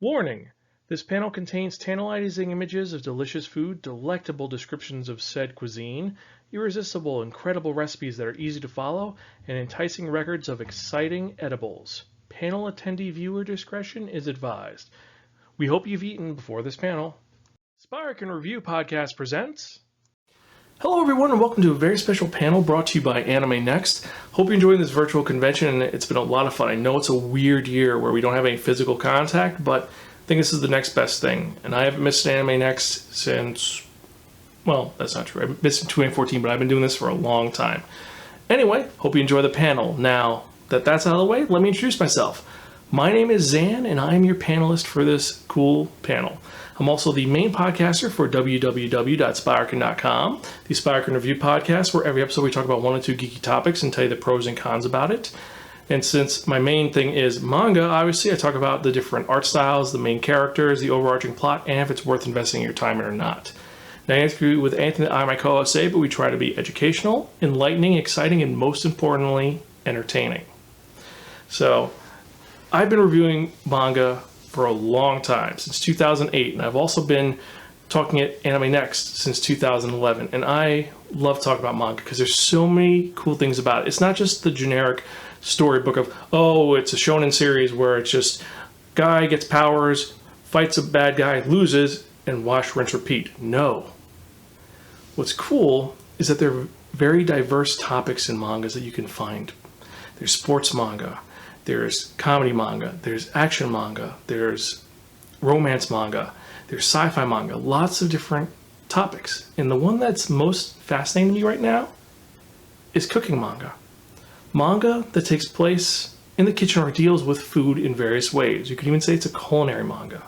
Warning! This panel contains tantalizing images of delicious food, delectable descriptions of said cuisine, irresistible, incredible recipes that are easy to follow, and enticing records of exciting edibles. Panel attendee viewer discretion is advised. We hope you've eaten before this panel. Spiraken Review Podcast presents... Hello everyone and welcome to a very special panel brought to you by AnimeNext. Hope you're enjoying this virtual convention and it's been a lot of fun. I know it's a weird year where we don't have any physical contact, but I think this is the next best thing. And I haven't missed AnimeNext since, well, that's not true. I missed in 2014, but I've been doing this for a long time. Anyway, hope you enjoy the panel. Now that that's out of the way, let me introduce myself. My name is Zan and I am your panelist for this cool panel. I'm also the main podcaster for www.spiraken.com, the Spiraken Review Podcast, where every episode we talk about one or two geeky topics and tell you the pros and cons about it. And since my main thing is manga, obviously I talk about the different art styles, the main characters, the overarching plot, and if it's worth investing your time in or not. Now, I agree with anything that I and my co-hosts say, but we try to be educational, enlightening, exciting, and most importantly, entertaining. So, I've been reviewing manga for a long time, since 2008, and I've also been talking at AnimeNext since 2011, and I love talking about manga because there's so many cool things about it. It's not just the generic storybook of, oh, it's a shonen series where it's just guy gets powers, fights a bad guy, loses, and wash, rinse, repeat. No. What's cool is that there are very diverse topics in mangas that you can find. There's sports manga, there's comedy manga, there's action manga, there's romance manga, there's sci-fi manga, lots of different topics. And the one that's most fascinating to me right now is cooking manga. Manga that takes place in the kitchen or deals with food in various ways. You could even say it's a culinary manga.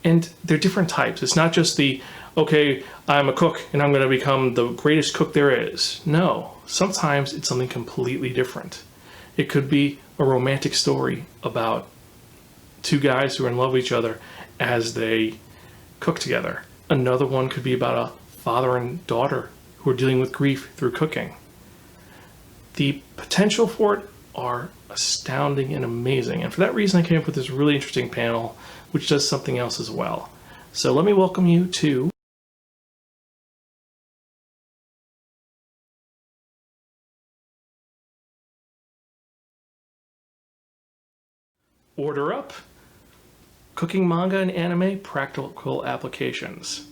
And they're different types. It's not just the, okay, I'm a cook and I'm going to become the greatest cook there is. No, sometimes it's something completely different. It could be a romantic story about two guys who are in love with each other as they cook together. Another one could be about a father and daughter who are dealing with grief through cooking. The potential for it are astounding and amazing. And for that reason, I came up with this really interesting panel, which does something else as well. So let me welcome you to Order Up, Cooking Manga and Anime Practical Applications.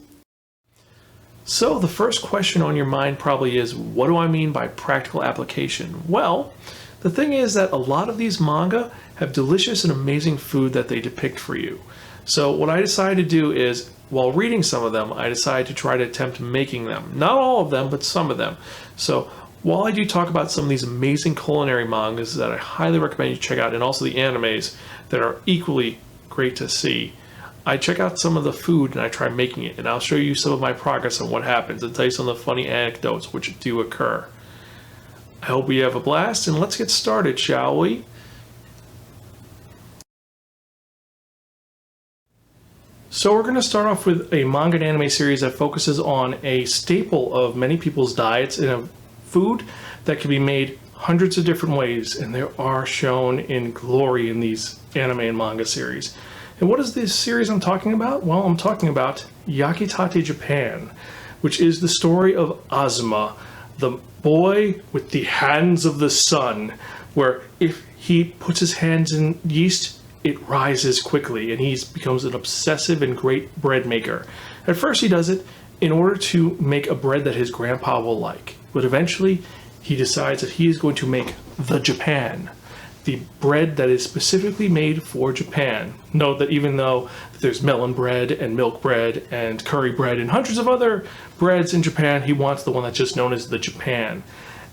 So the first question on your mind probably is, what do I mean by practical application? Well, the thing is that a lot of these manga have delicious and amazing food that they depict for you. So what I decided to do is, while reading some of them, I decided to try to attempt making them. Not all of them, but some of them. So while I do talk about some of these amazing culinary mangas that I highly recommend you check out, and also the animes that are equally great to see, I check out some of the food and I try making it, and I'll show you some of my progress on what happens and tell you some of the funny anecdotes which do occur. I hope we have a blast, and let's get started, shall we? So we're going to start off with a manga and anime series that focuses on a staple of many people's diets in a food that can be made hundreds of different ways, and they are shown in glory in these anime and manga series. And what is this series I'm talking about? Well, I'm talking about Yakitati Japan, which is the story of Azuma, the boy with the hands of the sun, where if he puts his hands in yeast, it rises quickly, and he becomes an obsessive and great bread maker. At first he does it in order to make a bread that his grandpa will like, but eventually he decides that he is going to make the Japan, the bread that is specifically made for Japan. Note that even though there's melon bread and milk bread and curry bread and hundreds of other breads in Japan, he wants the one that's just known as the Japan.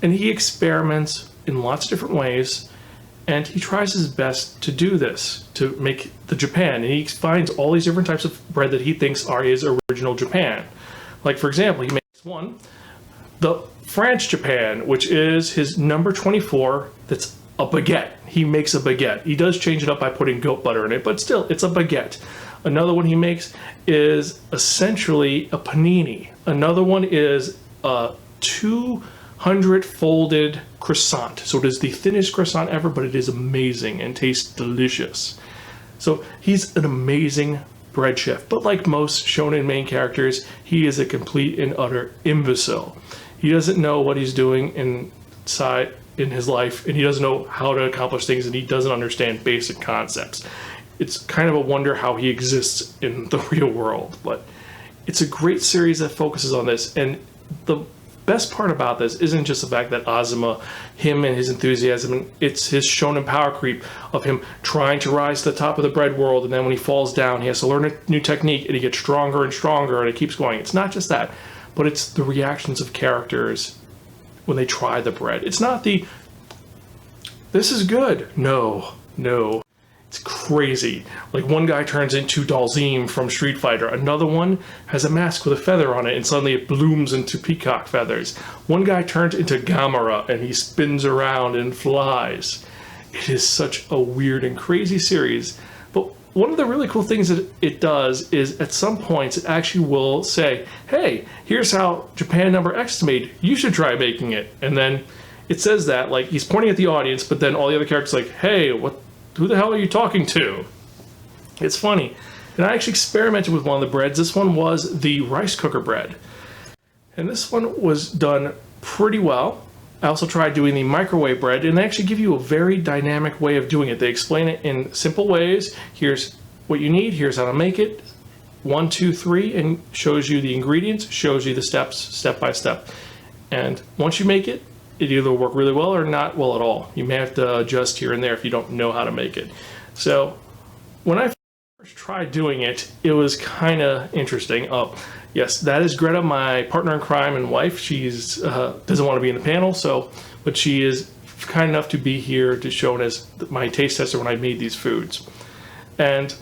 And he experiments in lots of different ways, and he tries his best to do this, to make the Japan. And he finds all these different types of bread that he thinks are his original Japan. Like, for example, he makes one, the French Japan, which is his number 24, that's a baguette. He makes a baguette. He does change it up by putting goat butter in it, but still, it's a baguette. Another one he makes is essentially a panini. Another one is a 200 folded croissant. So it is the thinnest croissant ever, but it is amazing and tastes delicious. So he's an amazing bread chef, but like most shonen main characters, he is a complete and utter imbecile. He doesn't know what he's doing inside in his life, and he doesn't know how to accomplish things, and he doesn't understand basic concepts. It's kind of a wonder how he exists in the real world, but it's a great series that focuses on this. And the best part about this isn't just the fact that Azuma, him and his enthusiasm, it's his shonen power creep of him trying to rise to the top of the bread world, and then when he falls down, he has to learn a new technique, and he gets stronger and stronger, and it keeps going. It's not just that, but it's the reactions of characters when they try the bread. It's not the, this is good. No. It's crazy. Like, one guy turns into Dalzim from Street Fighter. Another one has a mask with a feather on it, and suddenly it blooms into peacock feathers. One guy turns into Gamera, and he spins around and flies. It is such a weird and crazy series. But one of the really cool things that it does is, at some points, it actually will say, hey, here's how Japan number X is made. You should try making it. And then it says that, like, he's pointing at the audience, but then all the other characters are like, hey, who the hell are you talking to? It's funny. And I actually experimented with one of the breads. This one was the rice cooker bread. And this one was done pretty well. I also tried doing the microwave bread, and they actually give you a very dynamic way of doing it. They explain it in simple ways. Here's what you need, here's how to make it. 1, 2, 3, and shows you the ingredients, shows you the steps, step by step. And once you make it, it either will work really well or not well at all. You may have to adjust here and there if you don't know how to make it. So when I first tried doing it, it was kind of interesting. Oh, yes, that is Greta, my partner in crime and wife. She's doesn't want to be in the panel, but she is kind enough to be here to show as my taste tester when I made these foods. And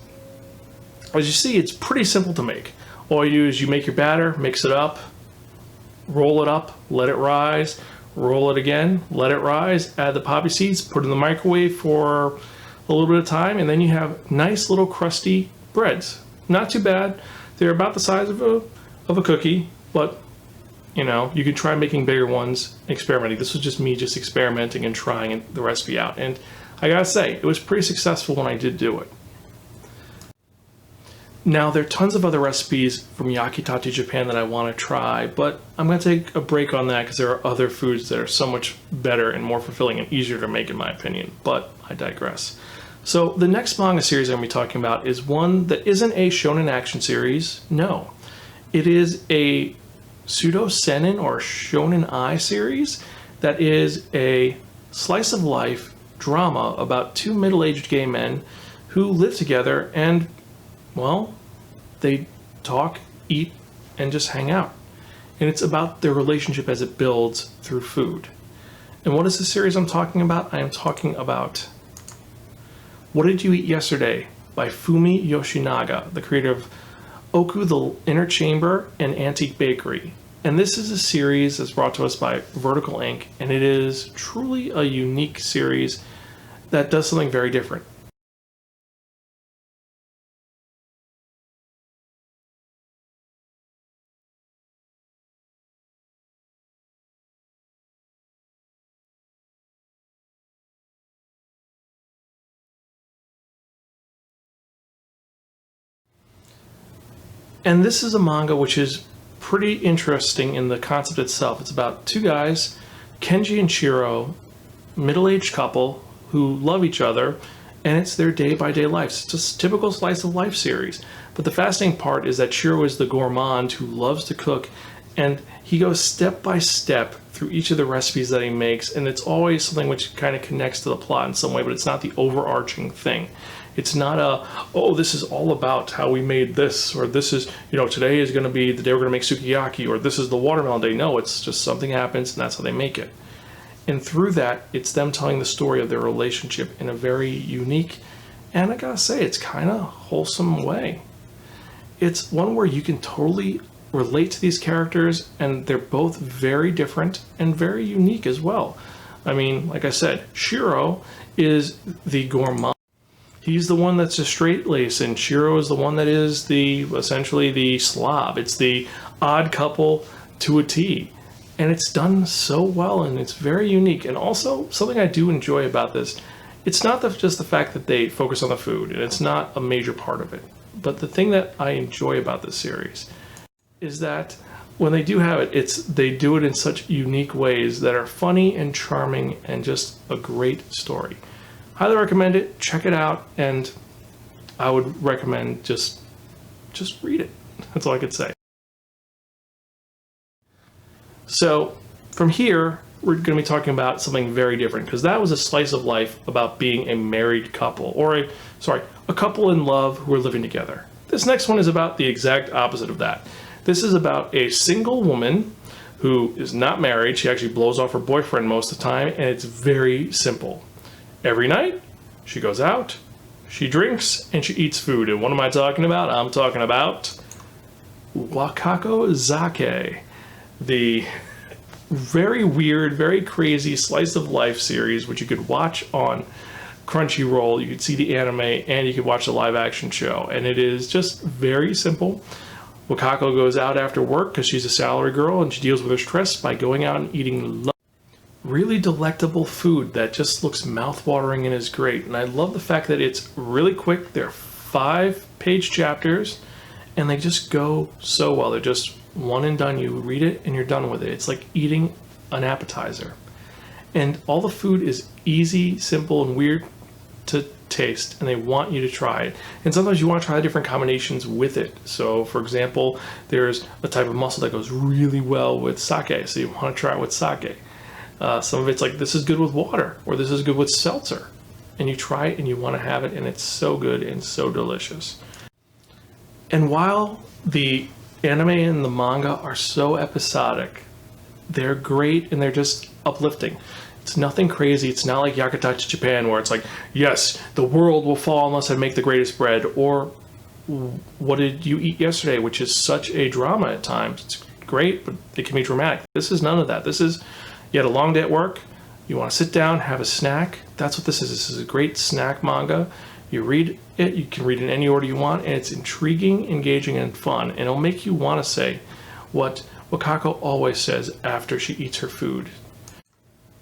as you see, it's pretty simple to make. All you do is you make your batter, mix it up, roll it up, let it rise, roll it again, let it rise, add the poppy seeds, put it in the microwave for a little bit of time, and then you have nice little crusty breads. Not too bad. They're about the size of a cookie, but you know, you can try making bigger ones, experimenting. This was just me just experimenting and trying the recipe out. And I gotta say, it was pretty successful when I did do it. Now, there are tons of other recipes from Yakitati Japan that I want to try, but I'm going to take a break on that because there are other foods that are so much better and more fulfilling and easier to make, in my opinion, but I digress. So the next manga series I'm going to be talking about is one that isn't a shonen action series. No, it is a pseudo seinen or shonen ai series that is a slice of life drama about two middle-aged gay men who live together and, well, they talk, eat, and just hang out. And it's about their relationship as it builds through food. And what is the series I'm talking about? I am talking about What Did You Eat Yesterday by Fumi Yoshinaga, the creator of Oku the Inner Chamber and Antique Bakery. And this is a series that's brought to us by Vertical Ink, and it is truly a unique series that does something very different. And this is a manga which is pretty interesting in the concept itself. It's about two guys, Kenji and Shiro, middle-aged couple who love each other, and it's their day-by-day lives. It's just a typical slice of life series. But the fascinating part is that Shiro is the gourmand who loves to cook, and he goes step by step through each of the recipes that he makes, and it's always something which kind of connects to the plot in some way, but it's not the overarching thing. It's not this is all about how we made this, or this is, today is going to be the day we're going to make sukiyaki, or this is the watermelon day. No, it's just something happens, and that's how they make it. And through that, it's them telling the story of their relationship in a very unique, and I gotta say, it's kind of wholesome way. It's one where you can totally relate to these characters, and they're both very different and very unique as well. I mean, like I said, Shiro is the gourmand. He's the one that's a straight lace, and Shiro is the one that is essentially the slob. It's the odd couple to a T. And it's done so well, and it's very unique. And also, something I do enjoy about this it's not just the fact that they focus on the food, and it's not a major part of it. But the thing that I enjoy about this series is that when they do have it, they do it in such unique ways that are funny and charming and just a great story. Highly recommend it. Check it out, and I would recommend just read it. That's all I could say. So from here, we're going to be talking about something very different, because that was a slice of life about being a married couple, or a couple in love who are living together. This next one is about the exact opposite of that. This is about a single woman who is not married. She actually blows off her boyfriend most of the time, and it's very simple. Every night, she goes out, she drinks, and she eats food. And what am I talking about? I'm talking about Wakako zake, the very weird, very crazy slice of life series, which you could watch on Crunchyroll. You could see the anime, and you could watch the live action show. And it is just very simple. Wakako goes out after work because she's a salary girl, and she deals with her stress by going out and eating really delectable food that just looks mouth-watering and is great. And I love the fact that it's really quick. They're 5-page chapters, and they just go so well. They're just one and done. You read it and you're done with it. It's like eating an appetizer. And all the food is easy, simple, and weird to taste, and they want you to try it. And sometimes you want to try different combinations with it. So for example, there's a type of mussel that goes really well with sake, so you want to try it with sake. Some of it's like, this is good with water, or this is good with seltzer, and you try it and you want to have it, and it's so good and so delicious. And while the anime and the manga are so episodic, they're great and they're just uplifting. It's nothing crazy. It's not like Yakitati Japan, where it's like, yes, the world will fall unless I make the greatest bread, or what did you eat yesterday, which is such a drama at times. It's great, but it can be dramatic. This is none of that. This is, you had a long day at work, you want to sit down, have a snack. That's what this is. This is a great snack manga. You read it, you can read it in any order you want, and it's intriguing, engaging, and fun. And it'll make you want to say what Wakako always says after she eats her food.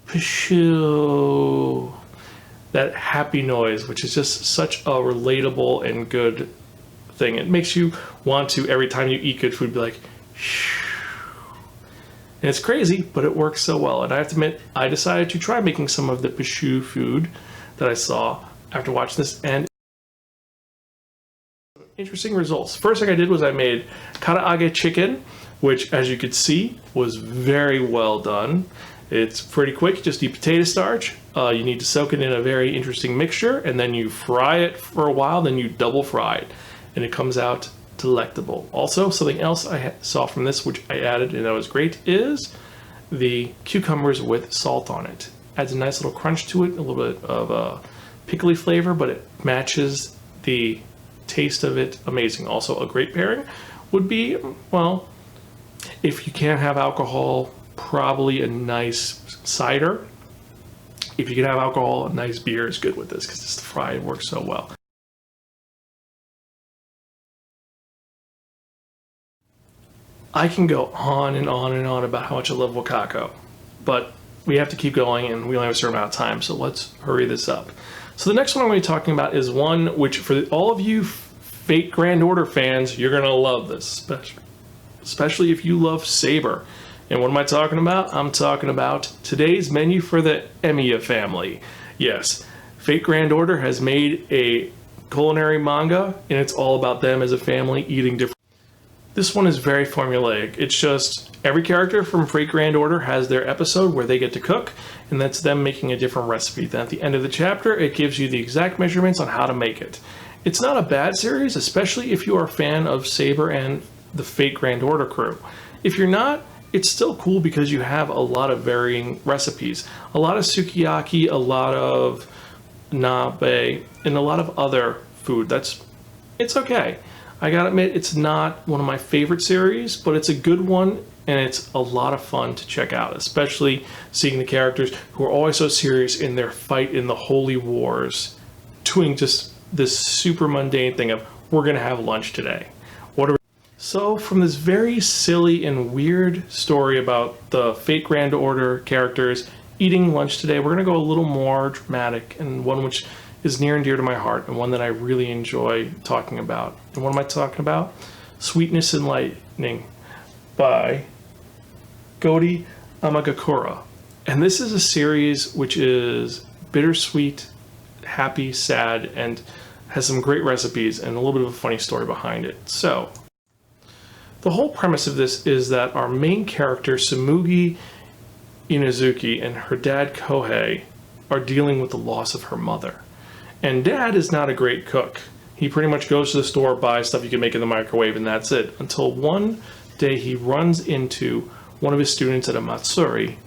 Pshoo. That happy noise, which is just such a relatable and good thing. It makes you want to, every time you eat good food, be like, shh. And it's crazy, but it works so well. And I have to admit, I decided to try making some of the pshoo food that I saw after watching this, and interesting results. First thing I did was I made karaage chicken, which, as you could see, was very well done. It's pretty quick. You just need potato starch. You need to soak it in a very interesting mixture, and then you fry it for a while, then you double fry it, and it comes out delectable. Also, something else I saw from this, which I added and that was great, is the cucumbers with salt on it. Adds a nice little crunch to it, a little bit of a pickly flavor, but it matches the taste of it amazing. Also, a great pairing would be, well, if you can't have alcohol, probably a nice cider. If you can have alcohol, a nice beer is good with this, because it's fried and works so well. I can go on and on and on about how much I love Wakako, but we have to keep going, and we only have a certain amount of time, so let's hurry this up. So the next one I'm going to be talking about is one which, for all of you Fate Grand Order fans, you're going to love this, especially if you love Saber. And what am I talking about? I'm talking about today's menu for the Emiya family. Yes, Fate Grand Order has made a culinary manga, and it's all about them as a family eating different. This one is very formulaic. It's just every character from Fate Grand Order has their episode where they get to cook, and that's them making a different recipe. Then at the end of the chapter, it gives you the exact measurements on how to make it. It's not a bad series, especially if you are a fan of Saber and the Fate Grand Order crew. If you're not, it's still cool because you have a lot of varying recipes. A lot of sukiyaki, a lot of nabe, and a lot of other food. It's okay. I gotta admit, it's not one of my favorite series, but it's a good one, and it's a lot of fun to check out, especially seeing the characters who are always so serious in their fight in the holy wars, doing just this super mundane thing of, we're gonna have lunch today. So from this very silly and weird story about the Fate Grand Order characters eating lunch today, we're going to go a little more dramatic, and one which is near and dear to my heart, and one that I really enjoy talking about. And what am I talking about? Sweetness and Lightning by Godi Amagakura. And this is a series which is bittersweet, happy, sad, and has some great recipes and a little bit of a funny story behind it. So, the whole premise of this is that our main character, Sumugi Inazuki, and her dad, Kohei, are dealing with the loss of her mother. And Dad is not a great cook. He pretty much goes to the store, buys stuff you can make in the microwave, and that's it. Until one day he runs into one of his students at a matsuri,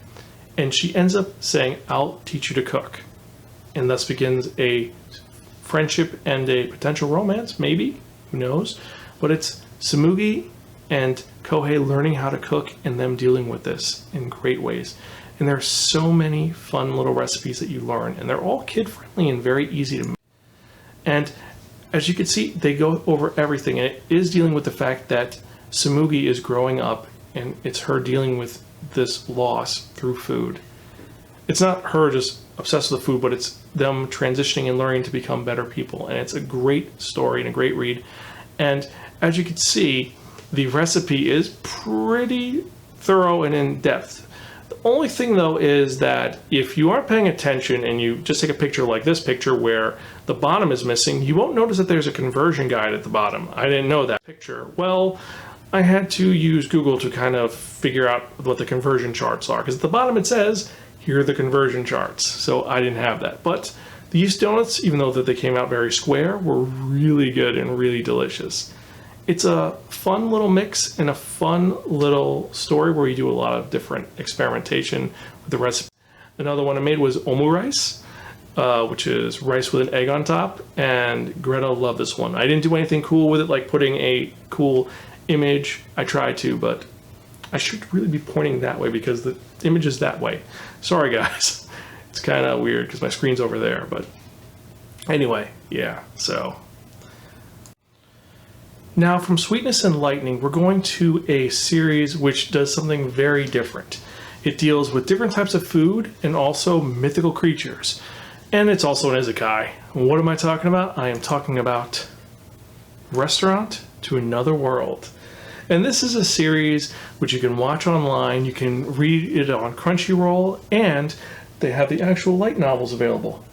and she ends up saying, "I'll teach you to cook." And thus begins a friendship and a potential romance, maybe, who knows. But it's Sumugi and Kohei learning how to cook and them dealing with this in great ways. And there are so many fun little recipes that you learn, and they're all kid-friendly and very easy to make. And as you can see, they go over everything, and it is dealing with the fact that Sumugi is growing up, and it's her dealing with this loss through food. It's not her just obsessed with the food, but it's them transitioning and learning to become better people. And it's a great story and a great read. And as you can see, the recipe is pretty thorough and in-depth. The only thing, though, is that if you aren't paying attention and you just take a picture like this picture where the bottom is missing, you won't notice that there's a conversion guide at the bottom. I didn't know that picture. Well, I had to use Google to kind of figure out what the conversion charts are, because at the bottom it says, here are the conversion charts. So I didn't have that. But these donuts, even though that they came out very square, were really good and really delicious. It's a fun little mix and a fun little story where you do a lot of different experimentation with the recipe. Another one I made was omu rice, which is rice with an egg on top, and Greta loved this one. I didn't do anything cool with it, like putting a cool image. I tried to, but I should really be pointing that way because the image is that way. Sorry, guys. It's kind of weird because my screen's over there, but anyway, yeah, so. Now, from Sweetness and Lightning, we're going to a series which does something very different. It deals with different types of food and also mythical creatures. And it's also an izakaya. What am I talking about? I am talking about Restaurant to Another World. And this is a series which you can watch online. You can read it on Crunchyroll, and they have the actual light novels available.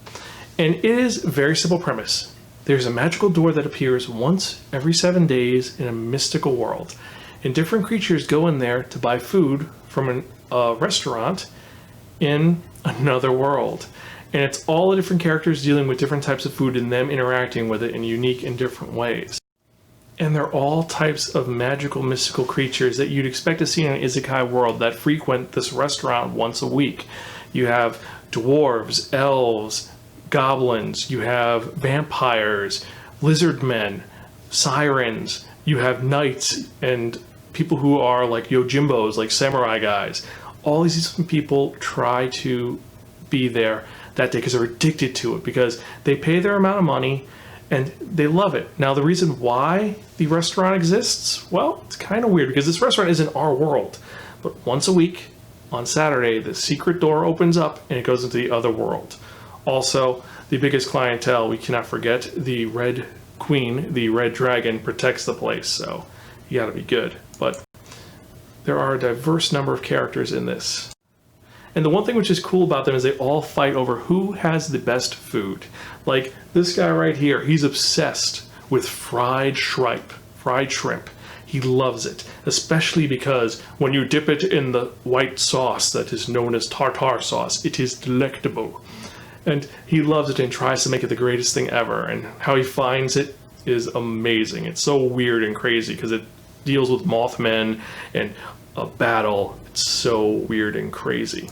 And it is a very simple premise. There's a magical door that appears once every 7 days in a mystical world. And different creatures go in there to buy food from a restaurant in another world. And it's all the different characters dealing with different types of food and them interacting with it in unique and different ways. And they're all types of magical, mystical creatures that you'd expect to see in an izakaya world that frequent this restaurant once a week. You have dwarves, elves, goblins, you have vampires, lizard men, sirens, you have knights, and people who are like yojimbos, like samurai guys. All these different people try to be there that day because they're addicted to it, because they pay their amount of money and they love it. Now, the reason why the restaurant exists, well, it's kind of weird because this restaurant is in our world. But once a week, on Saturday, the secret door opens up and it goes into the other world. Also, the biggest clientele, we cannot forget, the Red Queen, the Red Dragon, protects the place, so you gotta be good. But there are a diverse number of characters in this. And the one thing which is cool about them is they all fight over who has the best food. Like this guy right here, he's obsessed with fried shrimp. He loves it, especially because when you dip it in the white sauce that is known as tartar sauce, it is delectable. And he loves it and tries to make it the greatest thing ever. And how he finds it is amazing. It's so weird and crazy because it deals with Mothmen and a battle. It's so weird and crazy.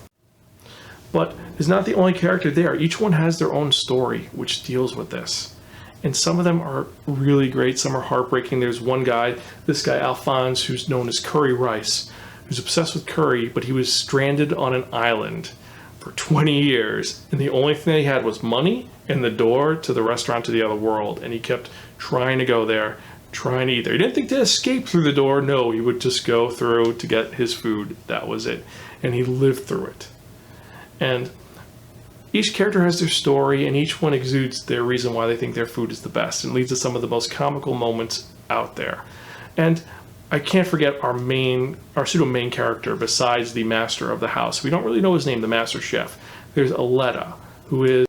But he's not the only character there. Each one has their own story which deals with this. And some of them are really great. Some are heartbreaking. There's one guy, this guy Alphonse, who's known as Curry Rice, who's obsessed with curry, but he was stranded on an island for 20 years. And the only thing he had was money and the door to the restaurant to the other world. And he kept trying to go there, trying to eat there. He didn't think to escape through the door. No, he would just go through to get his food. That was it. And he lived through it. And each character has their story, and each one exudes their reason why they think their food is the best, and leads to some of the most comical moments out there. And I can't forget our pseudo main character besides the master of the house. We don't really know his name, the master chef. There's Aletta, who is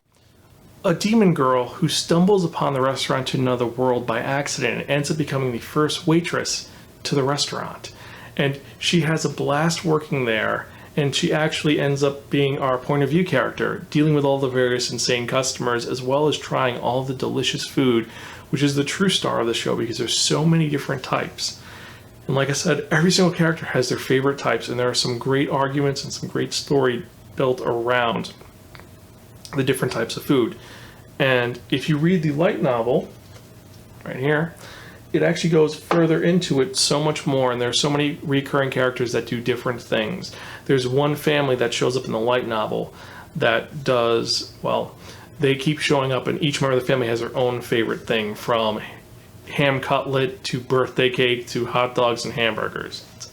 a demon girl who stumbles upon the restaurant to another world by accident and ends up becoming the first waitress to the restaurant. And she has a blast working there, and she actually ends up being our point of view character, dealing with all the various insane customers, as well as trying all the delicious food, which is the true star of the show because there's so many different types. And like I said, every single character has their favorite types, and there are some great arguments and some great story built around the different types of food. And if you read the light novel, right here, it actually goes further into it so much more, and there are so many recurring characters that do different things. There's one family that shows up in the light novel that does, well, they keep showing up, and each member of the family has their own favorite thing, from ham cutlet to birthday cake to hot dogs and hamburgers. It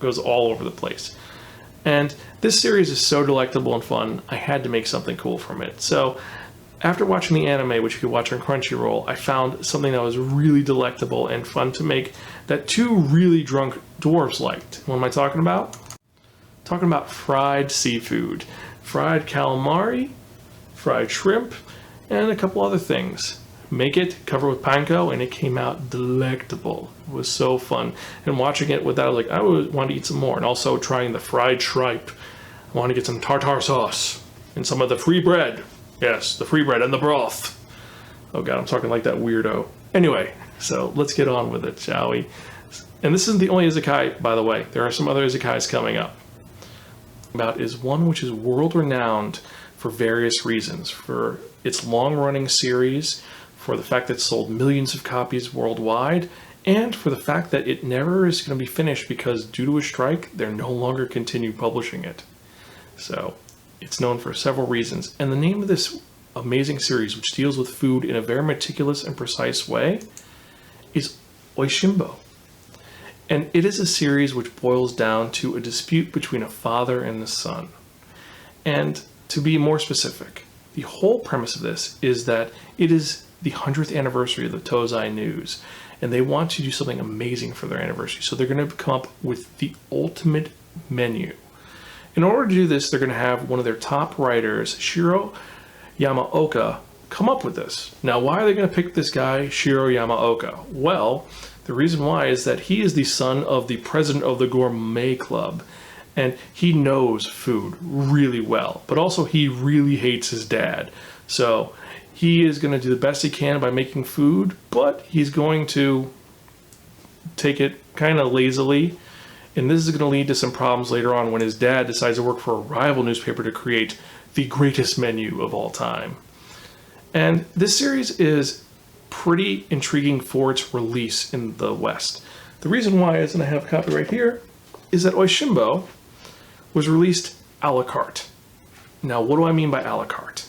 goes all over the place. And this series is so delectable and fun, I had to make something cool from it. So after watching the anime, which you can watch on Crunchyroll, I found something that was really delectable and fun to make that two really drunk dwarves liked. What am I talking about? Talking about fried seafood. Fried calamari, fried shrimp, and a couple other things. Make it, cover with panko, and it came out delectable. It was so fun. And watching it with that, I was like, I want to eat some more. And also trying the fried tripe. I want to get some tartar sauce and some of the free bread. Yes, the free bread and the broth. Oh god, I'm talking like that weirdo. Anyway, so let's get on with it, shall we? And this isn't the only isekai, by the way. There are some other isekais coming up. About is one which is world-renowned for various reasons. For its long-running series, for the fact that it sold millions of copies worldwide, and for the fact that it never is going to be finished because due to a strike, they're no longer continue publishing it. So it's known for several reasons. And the name of this amazing series, which deals with food in a very meticulous and precise way, is Oishimbo. And it is a series which boils down to a dispute between a father and a son. And to be more specific, the whole premise of this is that it is the 100th anniversary of the Tozai News, and they want to do something amazing for their anniversary. So they're going to come up with the ultimate menu. In order to do this, they're going to have one of their top writers, Shiro Yamaoka, come up with this. Now, why are they going to pick this guy, Shiro Yamaoka? Well, the reason why is that he is the son of the president of the Gourmet Club, and he knows food really well, but also he really hates his dad. So he is going to do the best he can by making food, but he's going to take it kind of lazily. And this is going to lead to some problems later on when his dad decides to work for a rival newspaper to create the greatest menu of all time. And this series is pretty intriguing for its release in the West. The reason why is, and I have a copy right here, is that Oishimbo was released a la carte. Now, what do I mean by a la carte?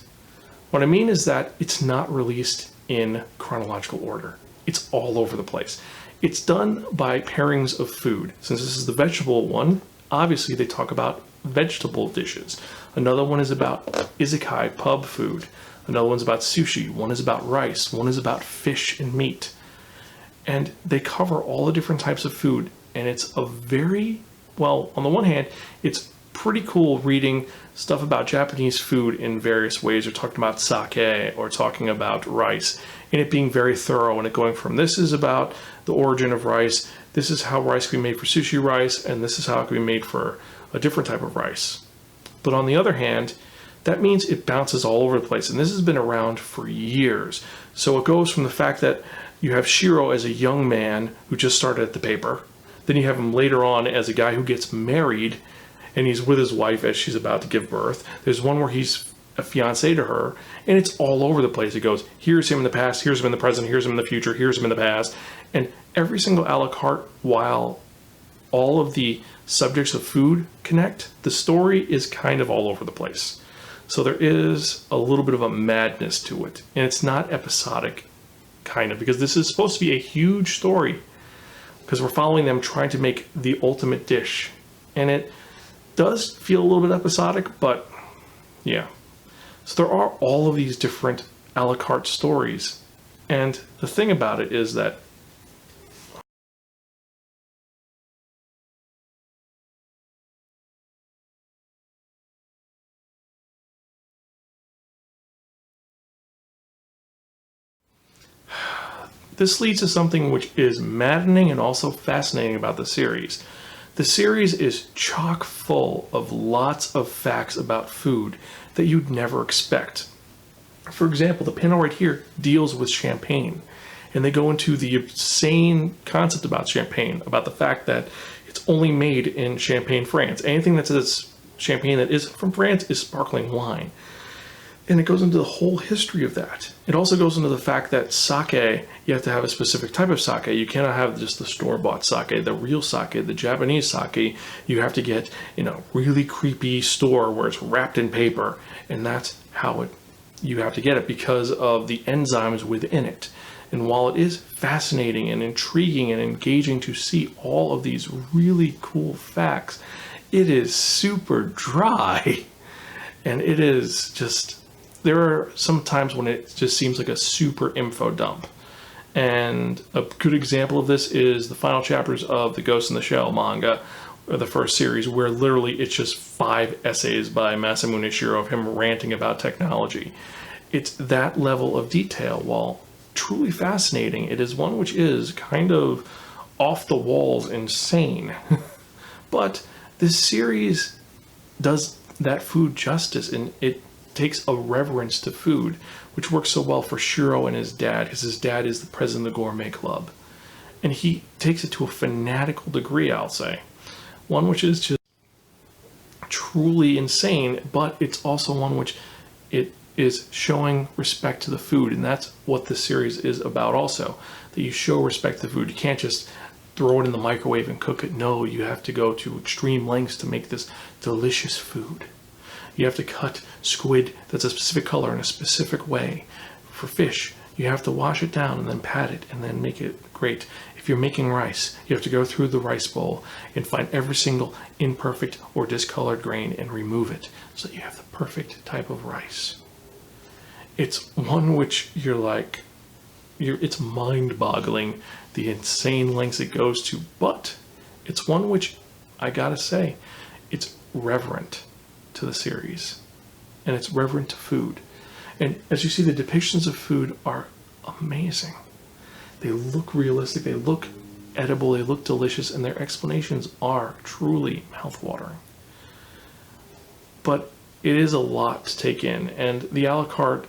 What I mean is that it's not released in chronological order. It's all over the place. It's done by pairings of food. Since this is the vegetable one, obviously they talk about vegetable dishes. Another one is about isekai pub food. Another one's about sushi. One is about rice. One is about fish and meat. And they cover all the different types of food. And it's a very, well, on the one hand, it's pretty cool reading stuff about Japanese food in various ways, or talking about sake, or talking about rice, and it being very thorough, and it going from this is about the origin of rice, this is how rice can be made for sushi rice, and this is how it can be made for a different type of rice. But on the other hand, that means it bounces all over the place, and this has been around for years. So it goes from the fact that you have Shiro as a young man who just started at the paper, then you have him later on as a guy who gets married, and he's with his wife as she's about to give birth. There's one where he's a fiance to her, and it's all over the place. It goes, here's him in the past, here's him in the present, here's him in the future, here's him in the past. And every single a la carte, while all of the subjects of food connect, the story is kind of all over the place. So there is a little bit of a madness to it. And it's not episodic, kind of, because this is supposed to be a huge story, because we're following them trying to make the ultimate dish. And it does feel a little bit episodic, but Yeah. So there are all of these different a la carte stories. And the thing about it is that this leads to something which is maddening and also fascinating about the series. The series is chock full of lots of facts about food that you'd never expect. For example, the panel right here deals with champagne, and they go into the insane concept about champagne, about the fact that it's only made in Champagne, France. Anything that says champagne that isn't from France is sparkling wine. And it goes into the whole history of that. It also goes into the fact that sake, you have to have a specific type of sake. You cannot have just the store-bought sake, the real sake, the Japanese sake. You have to get in a really creepy store where it's wrapped in paper. And that's how you have to get it because of the enzymes within it. And while it is fascinating and intriguing and engaging to see all of these really cool facts, it is super dry. And it is just... there are some times when it just seems like a super info dump. And a good example of this is the final chapters of the Ghost in the Shell manga, or the first series, where literally it's just 5 essays by Masamune Shirow of him ranting about technology. It's that level of detail. While truly fascinating, it is one which is kind of off the walls insane. But this series does that food justice, and it takes a reverence to food, which works so well for Shiro and his dad, because his dad is the president of the Gourmet Club. And he takes it to a fanatical degree, I'll say. One which is just truly insane, but it's also one which it is showing respect to the food, and that's what the series is about also, that you show respect to the food. You can't just throw it in the microwave and cook it. No, you have to go to extreme lengths to make this delicious food. You have to cut squid that's a specific color in a specific way. For fish, you have to wash it down and then pat it and then make it great. If you're making rice, you have to go through the rice bowl and find every single imperfect or discolored grain and remove it so that you have the perfect type of rice. It's one which you're like, it's mind-boggling the insane lengths it goes to, but it's one which, I gotta say, it's reverent to the series, and it's reverent to food. And as you see, the depictions of food are amazing. They look realistic, they look edible, they look delicious, and their explanations are truly mouthwatering. But it is a lot to take in, and the a la carte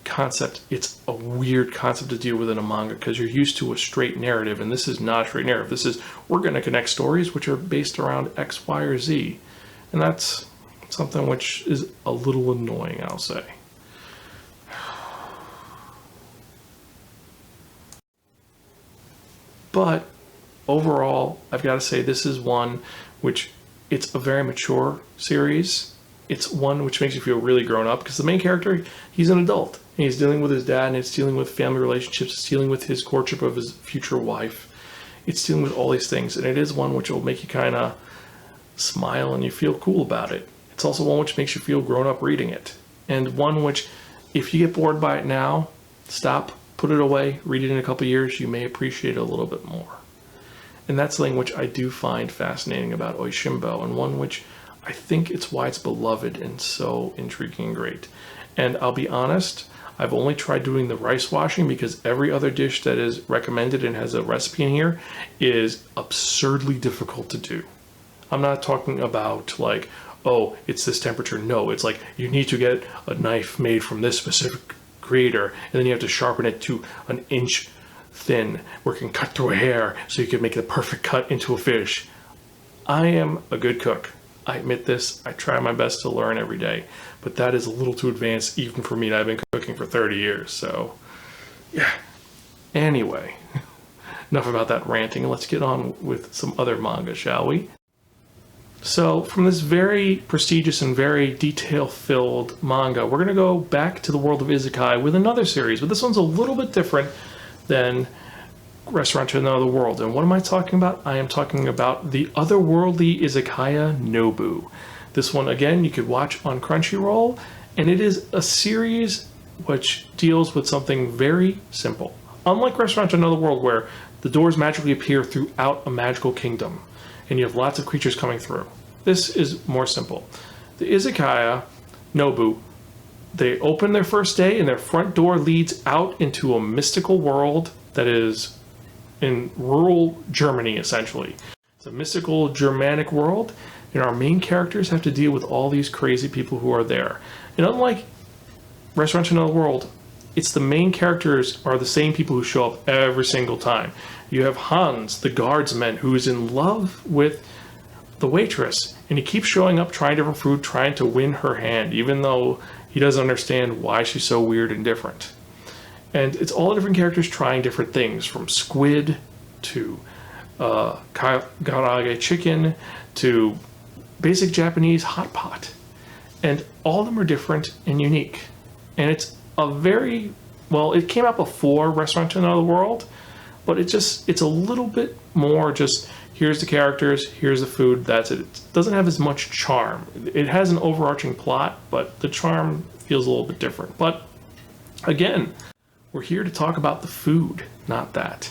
concept, it's a weird concept to deal with in a manga because you're used to a straight narrative, and this is not a straight narrative. This is, we're going to connect stories which are based around X, Y, or Z. And that's something which is a little annoying, I'll say. But overall, I've got to say this is one which, it's a very mature series. It's one which makes you feel really grown up because the main character, he's an adult. And he's dealing with his dad, and it's dealing with family relationships. It's dealing with his courtship of his future wife. It's dealing with all these things. And it is one which will make you kind of smile and you feel cool about it. It's also one which makes you feel grown up reading it. And one which, if you get bored by it now, stop, put it away, read it in a couple years, you may appreciate it a little bit more. And that's something which I do find fascinating about Oishimbo, and one which I think it's why it's beloved and so intriguing and great. And I'll be honest, I've only tried doing the rice washing because every other dish that is recommended and has a recipe in here is absurdly difficult to do. I'm not talking about like, oh, it's this temperature. No, it's like you need to get a knife made from this specific creator, and then you have to sharpen it to an inch thin where it can cut through a hair so you can make the perfect cut into a fish. I am a good cook. I admit this. I try my best to learn every day, but that is a little too advanced even for me, and I've been cooking for 30 years, so yeah. Anyway, enough about that ranting. Let's get on with some other manga, shall we? So from this very prestigious and very detail-filled manga, we're going to go back to the world of Izakaya with another series, but this one's a little bit different than Restaurant to Another World. And what am I talking about? I am talking about the otherworldly Izakaya Nobu. This one, again, you could watch on Crunchyroll, and it is a series which deals with something very simple. Unlike Restaurant to Another World, where the doors magically appear throughout a magical kingdom, and you have lots of creatures coming through. This is more simple. The Izakaya Nobu, they open their first day, and their front door leads out into a mystical world that is in rural Germany, essentially. It's a mystical Germanic world, and our main characters have to deal with all these crazy people who are there. And unlike Restaurant to Another World, it's the main characters are the same people who show up every single time. You have Hans, the guardsman, who is in love with the waitress, and he keeps showing up trying different food, trying to win her hand, even though he doesn't understand why she's so weird and different. And it's all different characters trying different things, from squid to karaage chicken to basic Japanese hot pot. And all of them are different and unique. And it's a very, well, it came out before Restaurant to Another World, but it's a little bit more just, here's the characters, here's the food, that's it. It doesn't have as much charm. It has an overarching plot, but the charm feels a little bit different. But again, we're here to talk about the food, not that.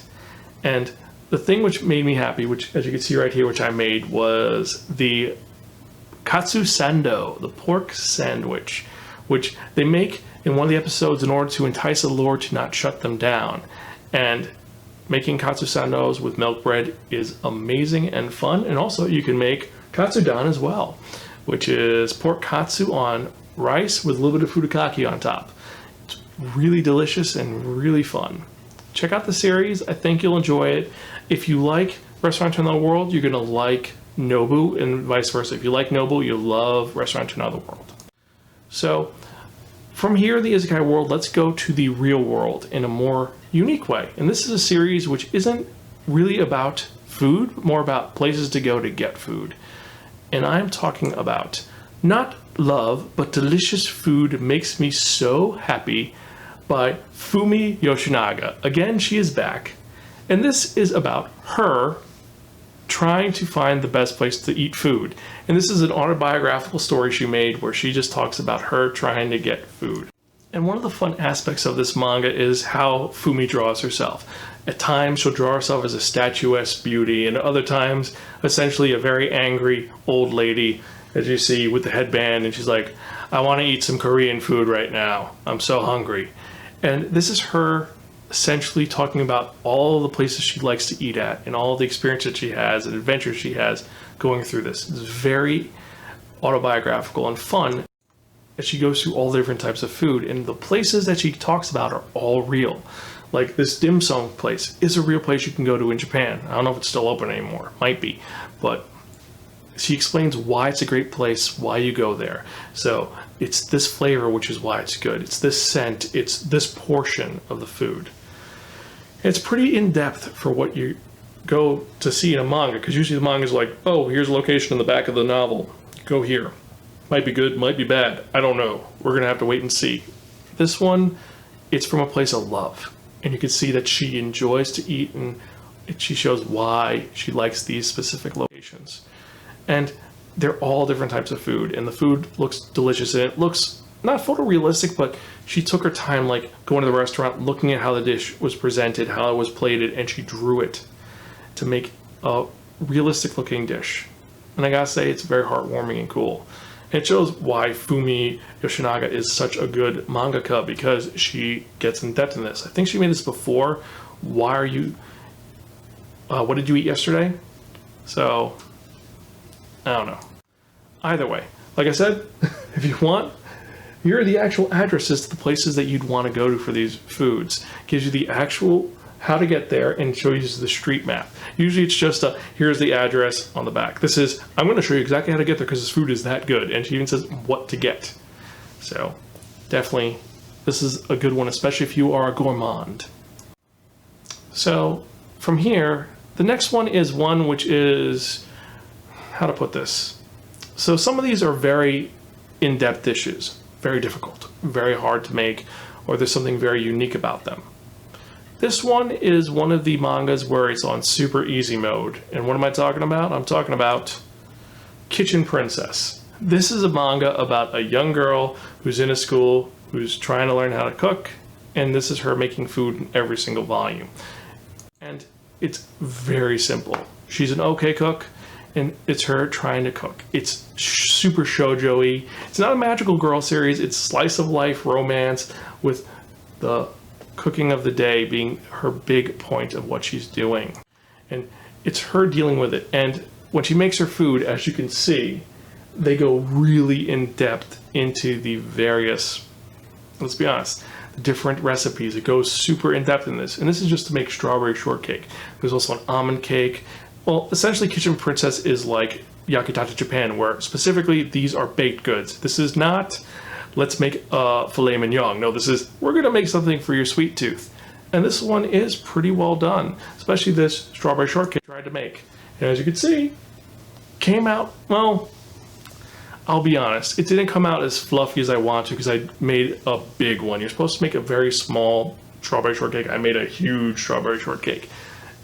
And the thing which made me happy, which as you can see right here, which I made, was the katsu sando, the pork sandwich, which they make in one of the episodes in order to entice the lord to not shut them down. And making katsu sandos with milk bread is amazing and fun. And also you can make katsudon as well, which is pork katsu on rice with a little bit of furikake on top. It's really delicious and really fun. Check out the series. I think you'll enjoy it. If you like Restaurant to Another World, you're going to like Nobu, and vice versa. If you like Nobu, you'll love Restaurant to Another World. So from here, the Izakaya world, let's go to the real world in a more unique way. And this is a series which isn't really about food, but more about places to go to get food. And I'm talking about not love, but delicious food makes me so happy by Fumi Yoshinaga. Again, she is back. And this is about her trying to find the best place to eat food. And this is an autobiographical story she made where she just talks about her trying to get food. And one of the fun aspects of this manga is how Fumi draws herself. At times she'll draw herself as a statuesque beauty, and other times essentially a very angry old lady, as you see, with the headband, and she's like, I want to eat some Korean food right now. I'm so hungry. And this is her essentially talking about all the places she likes to eat at and all the experiences she has and adventures she has going through this. It's very autobiographical and fun as she goes through all the different types of food, and the places that she talks about are all real. Like this dim sum place is a real place you can go to in Japan. I don't know if it's still open anymore. Might be. But she explains why it's a great place, why you go there. So it's this flavor, which is why it's good. It's this scent. It's this portion of the food. It's pretty in-depth for what you go to see in a manga, because usually the manga is like, oh, here's a location in the back of the novel. Go here. Might be good, might be bad. I don't know. We're going to have to wait and see. This one, it's from a place of love. And you can see that she enjoys to eat, and she shows why she likes these specific locations. And they're all different types of food, and the food looks delicious, and it looks not photorealistic, but she took her time, like going to the restaurant, looking at how the dish was presented, how it was plated, and she drew it to make a realistic looking dish. And I gotta say, it's very heartwarming and cool. And it shows why Fumi Yoshinaga is such a good mangaka, because she gets in depth in this. I think she made this before. What did you eat yesterday? So I don't know. Either way, like I said, if you want, here are the actual addresses to the places that you'd want to go to for these foods. It gives you the actual how to get there and shows you the street map. Usually it's just here's the address on the back. This is, I'm going to show you exactly how to get there because this food is that good. And she even says what to get. So definitely, this is a good one, especially if you are a gourmand. So from here, the next one is one which is, how to put this? So some of these are very in-depth dishes, very difficult, very hard to make, or there's something very unique about them. This one is one of the mangas where it's on super easy mode. And what am I talking about? I'm talking about Kitchen Princess. This is a manga about a young girl who's in a school who's trying to learn how to cook, and this is her making food in every single volume. And it's very simple. She's an okay cook, and it's her trying to cook. It's super shoujo-y. It's not a magical girl series. It's slice of life romance with the cooking of the day being her big point of what she's doing. And it's her dealing with it. And when she makes her food, as you can see, they go really in depth into the various, let's be honest, the different recipes. It goes super in depth in this. And this is just to make strawberry shortcake. There's also an almond cake. Well, essentially Kitchen Princess is like Yakitati Japan, where specifically these are baked goods. This is not, let's make a filet mignon. No, this is, we're gonna make something for your sweet tooth. And this one is pretty well done, especially this strawberry shortcake I tried to make. And as you can see, came out, well, I'll be honest, it didn't come out as fluffy as I want to because I made a big one. You're supposed to make a very small strawberry shortcake. I made a huge strawberry shortcake.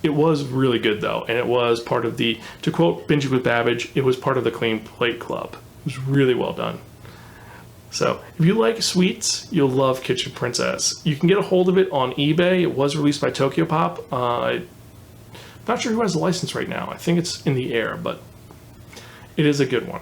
It was really good though, and it was part of the, to quote Binging with Babbage, it was part of the Clean Plate Club. It was really well done. So if you like sweets, you'll love Kitchen Princess. You can get a hold of it on eBay. It was released by Tokyo Pop. I'm not sure who has the license right now. I think it's in the air, but it is a good one.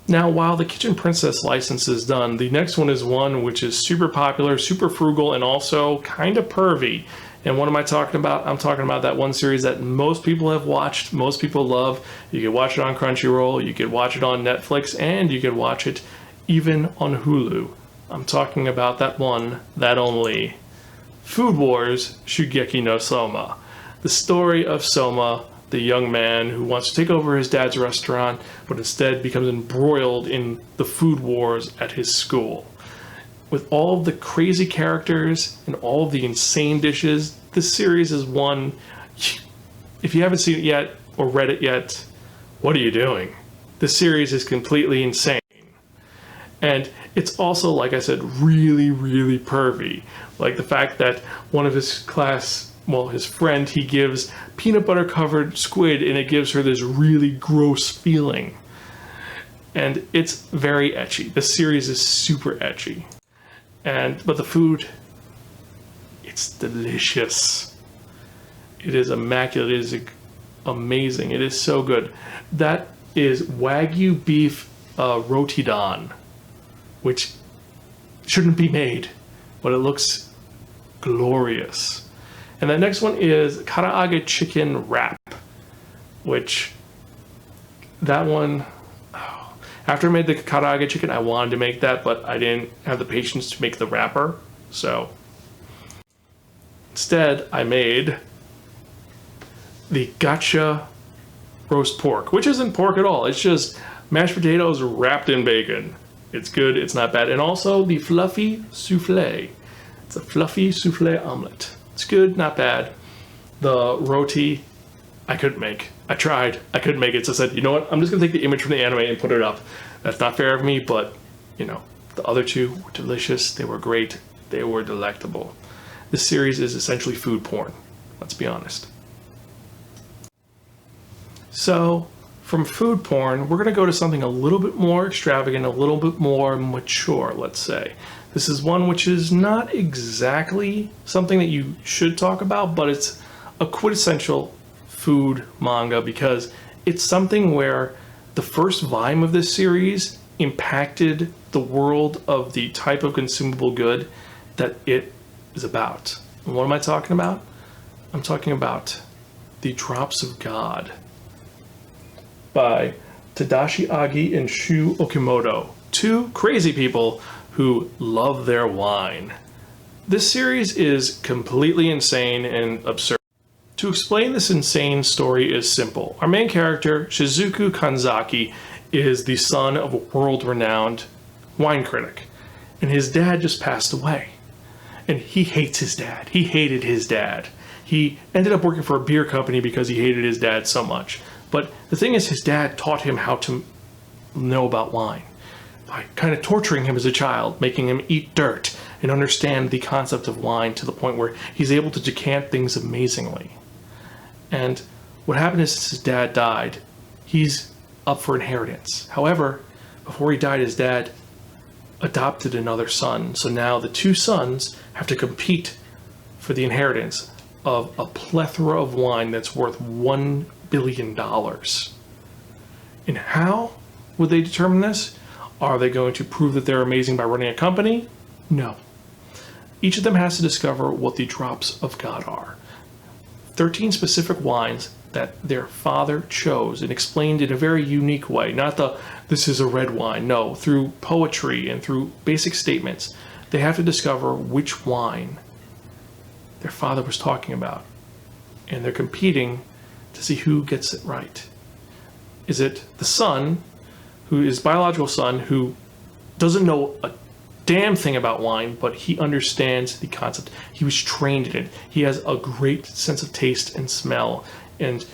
Now, while the Kitchen Princess license is done, the next one is one which is super popular, super frugal, and also kind of pervy. And what am I talking about? I'm talking about that one series that most people have watched, most people love. You can watch it on Crunchyroll, you can watch it on Netflix, and you can watch it even on Hulu. I'm talking about that one, that only, Food Wars Shugeki no Soma. The story of Soma, the young man who wants to take over his dad's restaurant, but instead becomes embroiled in the food wars at his school. With all of the crazy characters and all of the insane dishes, this series is one, if you haven't seen it yet or read it yet, what are you doing? This series is completely insane. And it's also, like I said, really, really pervy. Like the fact that one of his class, well, his friend, he gives peanut butter covered squid and it gives her this really gross feeling. And it's very ecchi. This series is super ecchi. But the food, it's delicious. It is immaculate. It is amazing. It is so good. That is Wagyu beef roti don, which shouldn't be made, but it looks glorious. And the next one is karaage chicken wrap, which that one, after I made the karaage chicken, I wanted to make that, but I didn't have the patience to make the wrapper. So instead, I made the gotcha roast pork, which isn't pork at all. It's just mashed potatoes wrapped in bacon. It's good, it's not bad. And also the fluffy souffle. It's a fluffy souffle omelet. It's good, not bad. The roti, I couldn't make. I tried, I couldn't make it. So I said, you know what, I'm just gonna take the image from the anime and put it up. That's not fair of me, but you know, the other two were delicious, they were great, they were delectable. This series is essentially food porn, let's be honest. So, from food porn, we're gonna go to something a little bit more extravagant, a little bit more mature, let's say. This is one which is not exactly something that you should talk about, but it's a quintessential food manga because it's something where the first volume of this series impacted the world of the type of consumable good that it is about. And what am I talking about? I'm talking about The Drops of God by Tadashi Agi and Shu Okimoto, two crazy people who love their wine. This series is completely insane and absurd. To explain this insane story is simple. Our main character, Shizuku Kanzaki, is the son of a world-renowned wine critic, and his dad just passed away. And he hates his dad. He hated his dad. He ended up working for a beer company because he hated his dad so much. But the thing is, his dad taught him how to know about wine by kind of torturing him as a child, making him eat dirt and understand the concept of wine to the point where he's able to decant things amazingly. And what happened is, his dad died. He's up for inheritance. However, before he died, his dad adopted another son. So now the two sons have to compete for the inheritance of a plethora of wine that's worth $1 billion. And how would they determine this? Are they going to prove that they're amazing by running a company? No. Each of them has to discover what the drops of God are. 13 specific wines that their father chose and explained in a very unique way. Not the, this is a red wine. No, through poetry and through basic statements, they have to discover which wine their father was talking about. And they're competing to see who gets it right. Is it the son, who is biological son, who doesn't know a damn thing about wine, but he understands the concept. He was trained in it. He has a great sense of taste and smell, and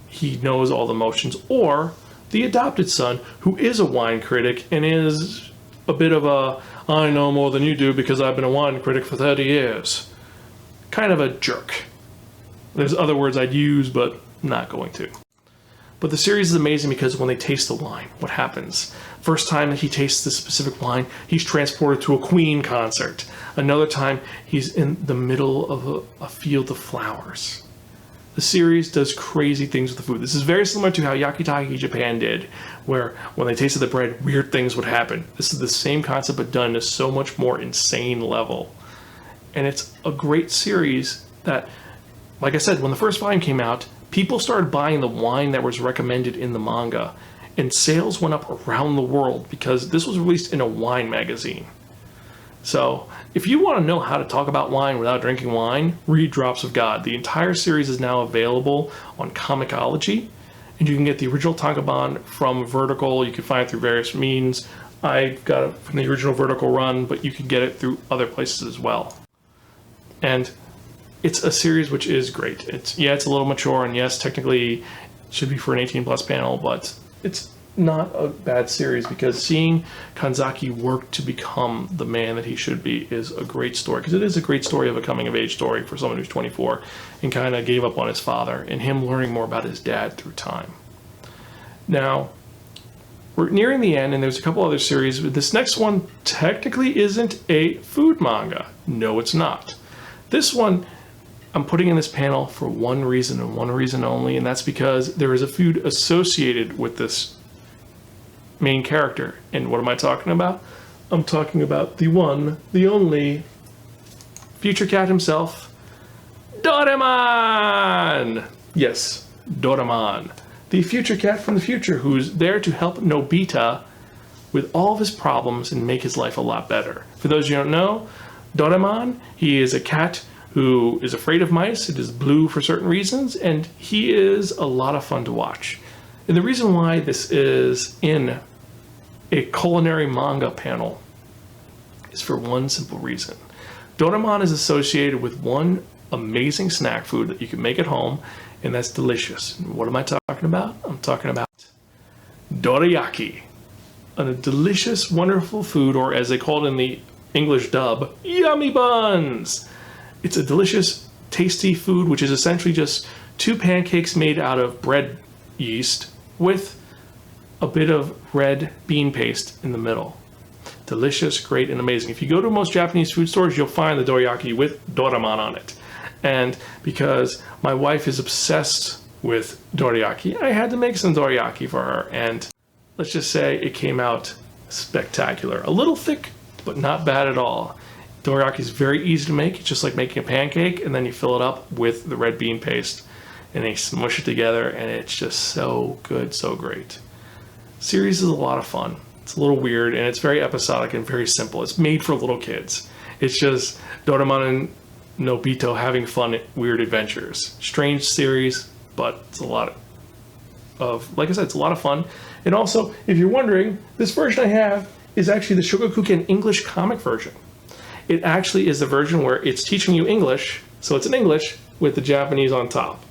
he knows all the motions. Or the adopted son, who is a wine critic and is a bit of a, I know more than you do because I've been a wine critic for 30 years. Kind of a jerk. There's other words I'd use, but not going to. But the series is amazing because when they taste the wine, what happens? First time that he tastes this specific wine, he's transported to a Queen concert. Another time, he's in the middle of a field of flowers. The series does crazy things with the food. This is very similar to how Yakitati Japan did, where when they tasted the bread, weird things would happen. This is the same concept, but done to so much more insane level. And it's a great series that, like I said, when the first volume came out, people started buying the wine that was recommended in the manga, and sales went up around the world because this was released in a wine magazine. So, if you want to know how to talk about wine without drinking wine, read Drops of God. The entire series is now available on Comixology, and you can get the original tankobon from Vertical. You can find it through various means. I got it from the original Vertical run, but you can get it through other places as well. And it's a series which is great. It's a little mature, and yes, technically it should be for an 18 plus panel, but it's not a bad series because seeing Kanzaki work to become the man that he should be is a great story, because it is a great story of a coming of age story for someone who's 24 and kind of gave up on his father, and him learning more about his dad through time. Now, we're nearing the end, and there's a couple other series. This next one technically isn't a food manga. No, it's not. This one I'm putting in this panel for one reason and one reason only, and that's because there is a food associated with this main character. And what am I talking about? I'm talking about the one, the only, future cat himself, Doraman! Yes, Doraman. The future cat from the future who's there to help Nobita with all of his problems and make his life a lot better. For those you don't know, Doraman, he is a cat who is afraid of mice. It is blue for certain reasons, and he is a lot of fun to watch. And the reason why this is in a culinary manga panel is for one simple reason. Doraman is associated with one amazing snack food that you can make at home, and that's delicious. And what am I talking about? I'm talking about dorayaki, a delicious, wonderful food, or as they call it in the English dub, yummy buns. It's a delicious, tasty food, which is essentially just two pancakes made out of bread yeast with a bit of red bean paste in the middle. Delicious, great, and amazing. If you go to most Japanese food stores, you'll find the dorayaki with Doraman on it. And because my wife is obsessed with dorayaki, I had to make some dorayaki for her. And let's just say it came out spectacular. A little thick, but not bad at all. Dorayaki is very easy to make. It's just like making a pancake, and then you fill it up with the red bean paste, and they smush it together, and it's just so good, so great. Series is a lot of fun. It's a little weird, and it's very episodic and very simple. It's made for little kids. It's just Doraman and Nobita having fun, weird adventures. Strange series, but it's a lot of, like I said, it's a lot of fun. And also, if you're wondering, this version I have is actually the Shogakukan English comic version. It actually is the version where it's teaching you English, so it's in English with the Japanese on top.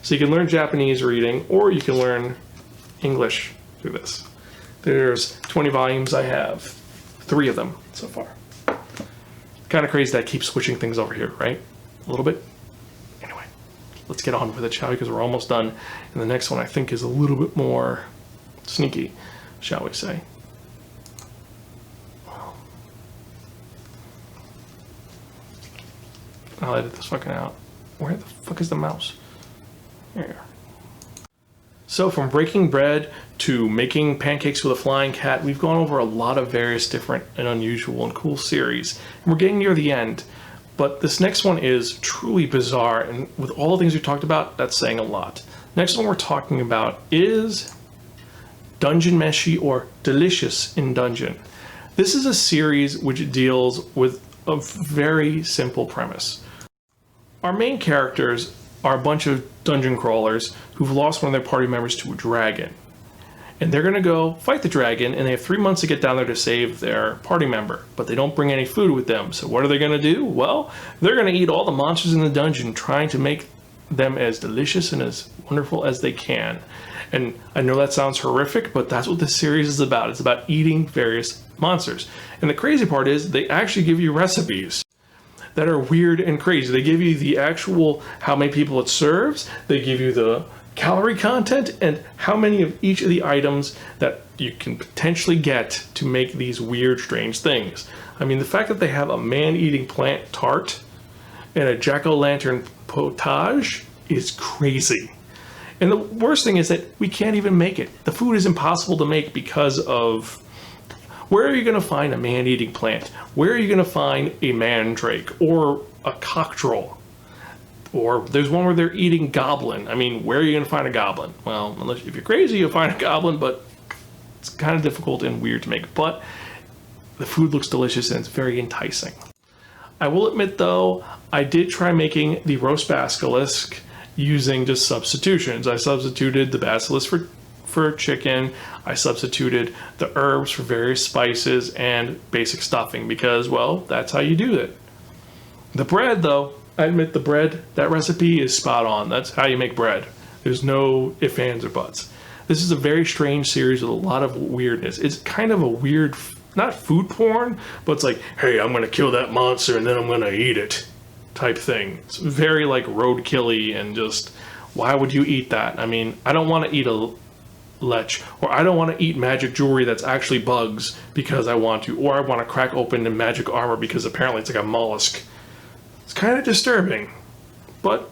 So you can learn Japanese reading, or you can learn English through this. There's 20 volumes. I have 3 of them so far. Kind of crazy that I keep switching things over here, right? A little bit. Anyway, let's get on with it, shall we? Because we're almost done. And the next one I think is a little bit more sneaky, shall we say. I'll edit this fucking out. Where the fuck is the mouse? There. So from breaking bread to making pancakes with a flying cat, we've gone over a lot of various different and unusual and cool series. And we're getting near the end, but this next one is truly bizarre, and with all the things we talked about, that's saying a lot. Next one we're talking about is Dungeon Meshi, or Delicious in Dungeon. This is a series which deals with a very simple premise. Our main characters are a bunch of dungeon crawlers who've lost one of their party members to a dragon. And they're gonna go fight the dragon, and they have 3 months to get down there to save their party member, but they don't bring any food with them. So what are they gonna do? Well, they're gonna eat all the monsters in the dungeon, trying to make them as delicious and as wonderful as they can. And I know that sounds horrific, but that's what this series is about. It's about eating various monsters. And the crazy part is they actually give you recipes that are weird and crazy. They give you the actual how many people it serves, they give you the calorie content, and how many of each of the items that you can potentially get to make these weird, strange things. I mean, the fact that they have a man-eating plant tart and a jack-o'-lantern potage is crazy. And the worst thing is that we can't even make it. The food is impossible to make because of, where are you going to find a man-eating plant? Where are you going to find a mandrake or a cockerel? Or there's one where they're eating goblin. I mean, where are you going to find a goblin? Well, unless if you're crazy, you'll find a goblin, but it's kind of difficult and weird to make. But the food looks delicious and it's very enticing. I will admit, though, I did try making the roast basilisk using just substitutions. I substituted the basilisk for chicken. I substituted the herbs for various spices and basic stuffing because, well, that's how you do it. The bread, though, I admit the bread, that recipe is spot on. That's how you make bread. There's no ifs, ands, or buts. This is a very strange series with a lot of weirdness. It's kind of a weird, not food porn, but it's like, hey, I'm going to kill that monster and then I'm going to eat it type thing. It's very like roadkill-y and just, why would you eat that? I mean, I don't want to eat a lech, or I don't want to eat magic jewelry that's actually bugs because I want to, or I want to crack open the magic armor because apparently it's like a mollusk. It's kind of disturbing, but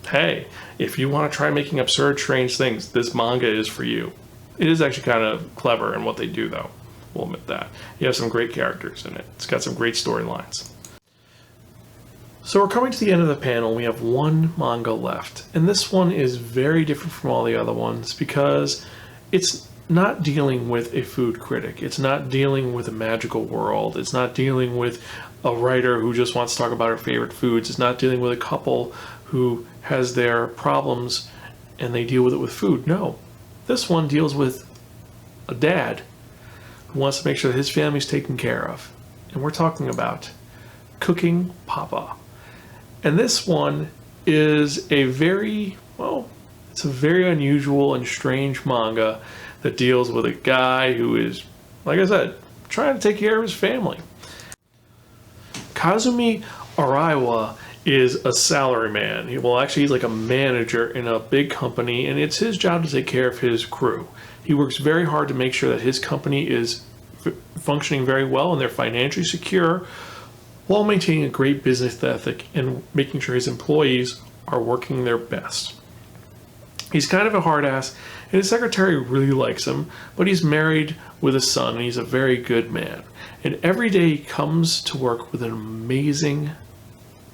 hey, if you want to try making absurd, strange things, this manga is for you. It is actually kind of clever in what they do, though. We'll admit that. You have some great characters in it. It's got some great storylines. So we're coming to the end of the panel. We have one manga left, and this one is very different from all the other ones because it's not dealing with a food critic. It's not dealing with a magical world. It's not dealing with a writer who just wants to talk about her favorite foods. It's not dealing with a couple who has their problems and they deal with it with food. No, this one deals with a dad who wants to make sure that his family's taken care of. And we're talking about Cooking Papa. And this one is a very, well, it's a very unusual and strange manga that deals with a guy who is, like I said, trying to take care of his family. Kazumi Araiwa is a salaryman. Well, actually, he's like a manager in a big company, and it's his job to take care of his crew. He works very hard to make sure that his company is functioning very well and they're financially secure, while maintaining a great business ethic and making sure his employees are working their best. He's kind of a hard ass, and his secretary really likes him, but he's married with a son, and he's a very good man. And every day he comes to work with an amazing,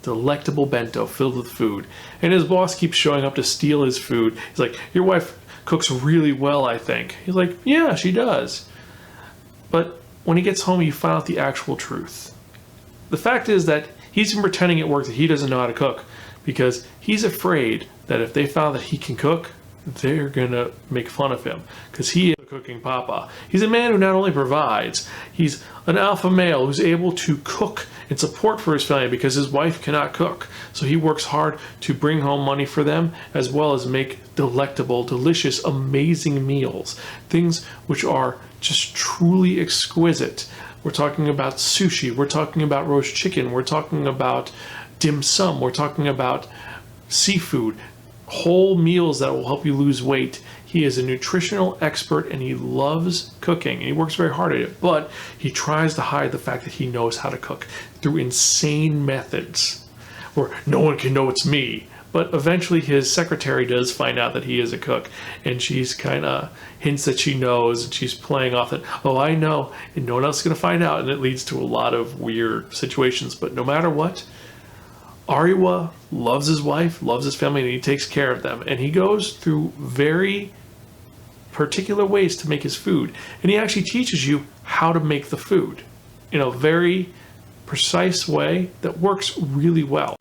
delectable bento filled with food. And his boss keeps showing up to steal his food. He's like, your wife cooks really well, I think. He's like, yeah, she does. But when he gets home, you find out the actual truth. The fact is that he's been pretending at work that he doesn't know how to cook because he's afraid that if they found that he can cook, they're gonna make fun of him because he is a cooking papa. He's a man who not only provides, he's an alpha male who's able to cook and support for his family because his wife cannot cook. So he works hard to bring home money for them as well as make delectable, delicious, amazing meals. Things which are just truly exquisite. We're talking about sushi, we're talking about roast chicken, we're talking about dim sum, we're talking about seafood, whole meals that will help you lose weight. He is a nutritional expert and he loves cooking and he works very hard at it, but he tries to hide the fact that he knows how to cook through insane methods where no one can know it's me. But eventually his secretary does find out that he is a cook, and she's kind of hints that she knows, and she's playing off that, oh, I know, and no one else is going to find out, and it leads to a lot of weird situations. But no matter what, Ariwa loves his wife, loves his family, and he takes care of them. And he goes through very particular ways to make his food. And he actually teaches you how to make the food in a very precise way that works really well.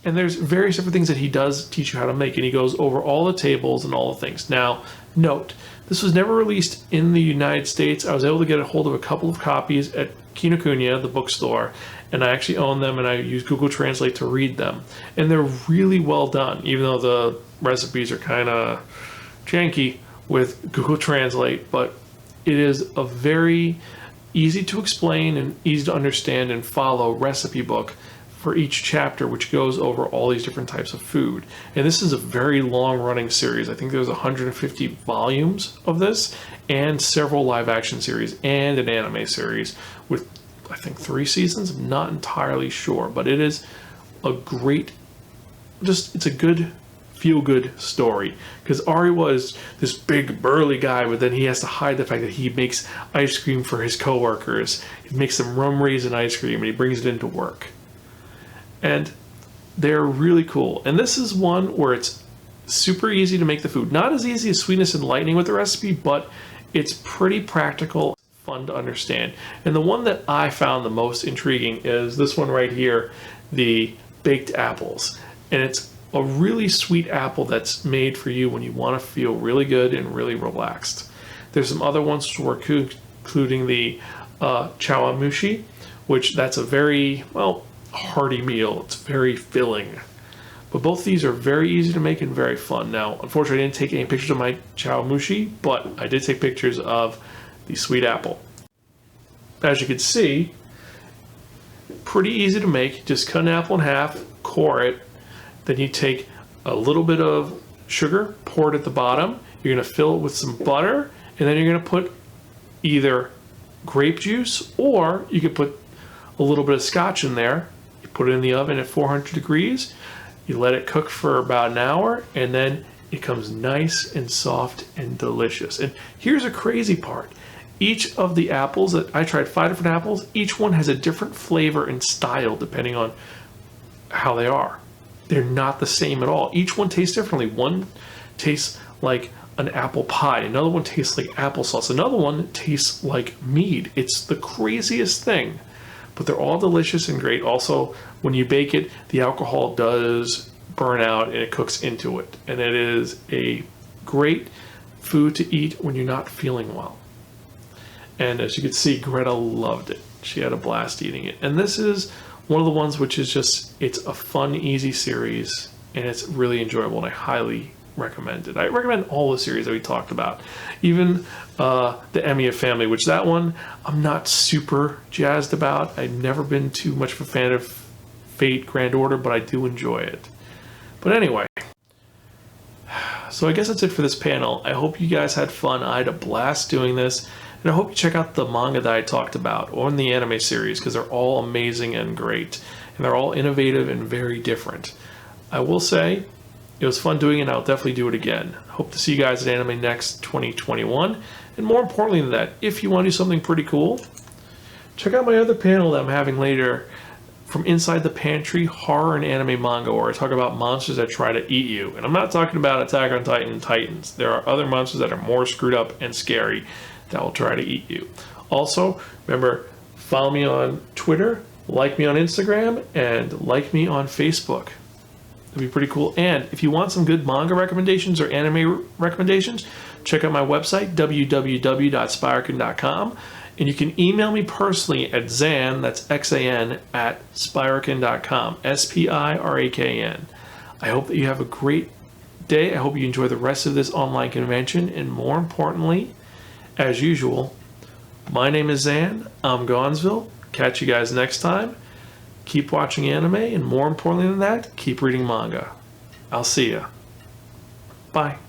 And there's various different things that he does teach you how to make, and he goes over all the tables and all the things. Now, note, this was never released in the United States. I was able to get a hold of a couple of copies at Kinokuniya, the bookstore, and I actually own them, and I use Google Translate to read them. And they're really well done, even though the recipes are kind of janky with Google Translate, but it is a very easy to explain and easy to understand and follow recipe book for each chapter, which goes over all these different types of food. And this is a very long running series. I think there's 150 volumes of this, and several live action series and an anime series with, I think, 3 seasons. I'm not entirely sure, but it is a great, it's a good feel-good story, because Ariwa is this big burly guy, but then he has to hide the fact that he makes ice cream for his coworkers. He makes them rum raisin ice cream and he brings it into work, and they're really cool. And this is one where it's super easy to make the food, not as easy as Sweetness and Lightning with the recipe, but it's pretty practical, fun to understand. And the one that I found the most intriguing is this one right here, the baked apples. And it's a really sweet apple that's made for you when you want to feel really good and really relaxed. There's some other ones which were including the chawamushi, which that's a very, well, hearty meal. It's very filling. But both these are very easy to make and very fun. Now, unfortunately, I didn't take any pictures of my chawamushi, but I did take pictures of the sweet apple. As you can see, pretty easy to make. Just cut an apple in half, core it. Then you take a little bit of sugar, pour it at the bottom. You're going to fill it with some butter, and then you're going to put either grape juice, or you could put a little bit of scotch in there. You put it in the oven at 400 degrees. You let it cook for about an hour, and then it comes nice and soft and delicious. And here's a crazy part. Each of the apples, that I tried 5 different apples, each one has a different flavor and style depending on how they are. They're not the same at all. Each one tastes differently. One tastes like an apple pie. Another one tastes like applesauce. Another one tastes like mead. It's the craziest thing. But they're all delicious and great. Also, when you bake it, the alcohol does burn out and it cooks into it. And it is a great food to eat when you're not feeling well. And as you can see, Greta loved it. She had a blast eating it. And this is one of the ones which is just, it's a fun, easy series, and it's really enjoyable, and I highly recommend it. I recommend all the series that we talked about. Even the Emiya family, which that one I'm not super jazzed about. I've never been too much of a fan of Fate Grand Order, but I do enjoy it. But anyway, so I guess that's it for this panel. I hope you guys had fun. I had a blast doing this. And I hope you check out the manga that I talked about, or in the anime series, because they're all amazing and great. And they're all innovative and very different. I will say, it was fun doing it, and I'll definitely do it again. Hope to see you guys at AnimeNext 2021. And more importantly than that, if you want to do something pretty cool, check out my other panel that I'm having later, From Inside the Pantry, Horror and Anime Manga, where I talk about monsters that try to eat you. And I'm not talking about Attack on Titan Titans. There are other monsters that are more screwed up and scary that will try to eat you. Also, remember, follow me on Twitter, like me on Instagram, and like me on Facebook. It'd be pretty cool. And if you want some good manga recommendations or anime recommendations, check out my website, www.spiraken.com. And you can email me personally at Zan, that's X-A-N, at Spiraken.com, S-P-I-R-A-K-N. I hope that you have a great day. I hope you enjoy the rest of this online convention. And more importantly, as usual, my name is Zan. I'm Gonzville. Catch you guys next time. Keep watching anime, and more importantly than that, keep reading manga. I'll see ya. Bye.